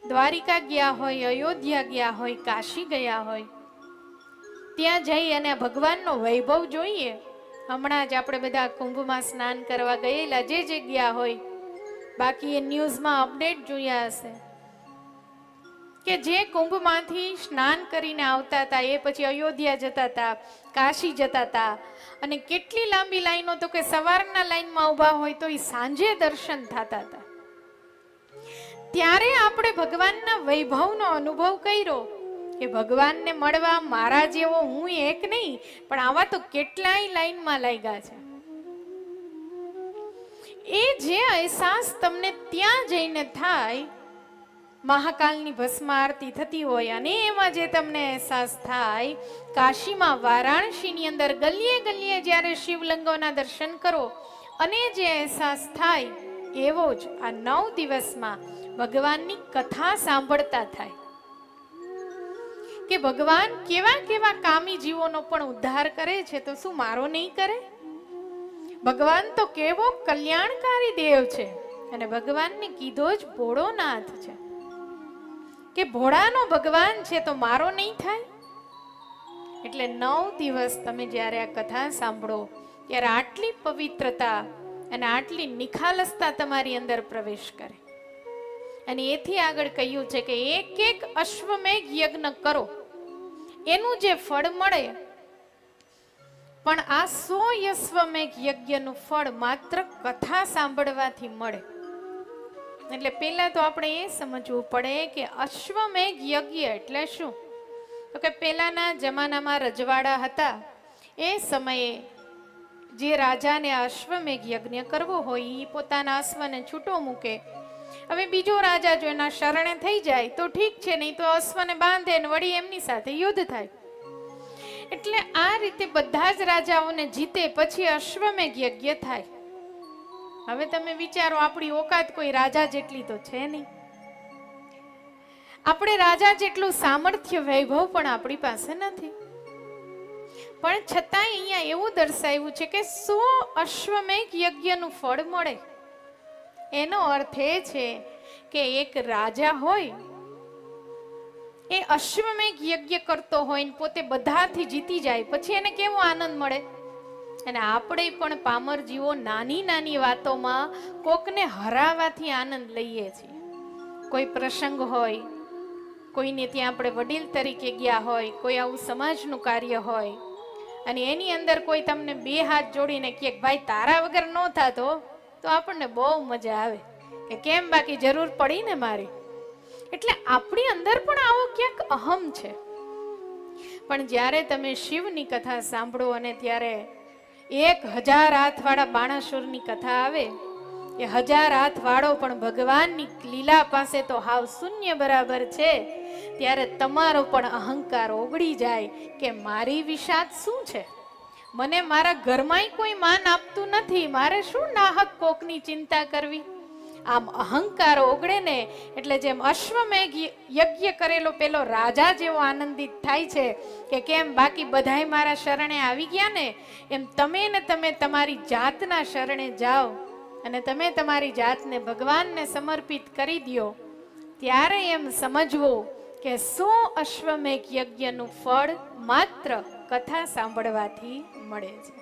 દ્વારિકા ગયા હોય, અયોધ્યા ગયા હોય, કાશી ગયા હોય, ત્યાં જઈ અને ભગવાનનો વૈભવ જોઈએ. હમણાં જ આપણે બધા કુંભમાં સ્નાન કરવા ગયેલા જે ગયા હોય, બાકી એ ન્યૂઝમાં અપડેટ જોયા હશે કે જે કુંભમાંથી સ્નાન કરીને આવતા હતા એ પછી અયોધ્યા જતા હતા, કાશી જતા હતા, અને કેટલી લાંબી લાઈનો, તો કે સવારના લાઈનમાં ઊભા હોય તો એ સાંજે દર્શન થતા હતા. ત્યારે આપણે ભગવાનના વૈભવનો અનુભવ કર્યો કે ભગવાનને મળવા મારા જેવો હું એક નહીં, પણ આવા તો કેટલાય લાઈનમાં લાગ્યા છે. એ જે અહેસાસ તમને ત્યાં જઈને થાય, મહાકાલની ભસ્મ આરતી થતી હોય અને એમાં જે તમને અહેસાસ થાય, કાશીમાં વારાણસીની અંદર ગલીએ ગલીએ જ્યારે શિવલિંગોના દર્શન કરો અને જે અહેસાસ થાય, એવો જ આ 9 દિવસમાં ભગવાનની કથા સાંભળતા થાય કે ભગવાન કેવા કેવા કામી જીવોનો પણ ઉદ્ધાર કરે છે, તો શું મારો નહીં કરે? ભગવાન તો કેવો કલ્યાણકારી દેવ છે, અને ભગવાનને કીધો જ ભોળો નાથ છે કે ભોળાનો ભગવાન છે તો મારો નહીં થાય. એટલે 9 દિવસ તમે જ્યારે આ કથા સાંભળો ત્યારે આટલી પવિત્રતા અને આટલી નિખાલસતા તમારી અંદર પ્રવેશ કરે. અને એથી આગળ કહ્યું છે કે એક એક અશ્વમેઘ યજ્ઞ કરો, એનું જે ફળ મળે, પણ આ 100 અશ્વમેઘ યજ્ઞનું ફળ માત્ર કથા સાંભળવાથી મળે. એટલે પહેલા તો આપણે એ સમજવું પડે કે અશ્વમેઘ યજ્ઞ એટલે શું? તો કે પહેલાના જમાનામાં રજવાડા હતા, એ સમયે જે રાજાને અશ્વમેઘ યજ્ઞ કરવો હોય એ પોતાના અશ્વને છૂટો મૂકે. હવે બીજો રાજા જો એના શરણે થઈ જાય તો ઠીક છે, નહીં તો અશ્વને બાંધે ને વળી એમની સાથે યુદ્ધ થાય. એટલે આ રીતે બધા જ રાજાઓને જીતે પછી અશ્વમેઘ યજ્ઞ થાય. હવે તમે વિચારો, આપણી ઓકાત કોઈ રાજા જેટલી તો છે નહીં. આપણે રાજા જેટલું સામર્થ્ય વૈભવ પણ આપણી પાસે નથી, પણ છતાંય અહીંયા એવું દર્શાવ્યું છે કે 100 અશ્વમેઘ યજ્ઞનું ફળ મળે. એનો અર્થ એ છે કે એક રાજા હોય, એ અશ્વમેઘ યજ્ઞ કરતો હોય ને પોતે બધાથી જીતી જાય, પછી એને કેવો આનંદ મળે. અને આપણે પણ પામર જીવો નાની નાની વાતોમાં કોકને હરાવવાથી આનંદ લઈએ છીએ. કોઈ પ્રસંગ હોય, કોઈને ત્યાં આપણે વડીલ તરીકે ગયા હોય, કોઈ આવું સમાજનું કાર્ય હોય, અને એની અંદર કોઈ તમને 2 હાથ જોડીને કહે ભાઈ તારા વગર ન થાતો, તો આપણને બહુ મજા આવે કે કેમ, બાકી જરૂર પડી ને મારી. એટલે આપણી અંદર પણ આવો ક્યાંક અહમ છે. પણ જ્યારે તમે શિવની કથા સાંભળો અને ત્યારે 1000 હાથવાળા બાણાસુરની કથા આવે, એ 1000 હાથવાળો પણ ભગવાનની લીલા પાસે તો હાવ શૂન્ય બરાબર છે, ત્યારે તમારો પણ અહંકાર ઓગળી જાય કે મારી વિષાદ શું છે, મને મારા ઘરમાંય કોઈ માન આપતું નથી, મારે શું નાહક કોકની ચિંતા કરવી. આમ અહંકાર ઓગળે ને એટલે જેમ અશ્વમેઘ યજ્ઞ કરેલો પેલો રાજા જેવો આનંદિત થાય છે કે કેમ, બાકી બધાય મારા શરણે આવી ગયા ને, એમ તમે ને તમે તમારી જાતના શરણે જાઓ અને તમે તમારી જાતને ભગવાનને સમર્પિત કરી દો. ત્યારે એમ સમજવું કે 100 અશ્વમેઘ યજ્ઞનું ફળ માત્ર કથા સાંભળવાથી મળે છે.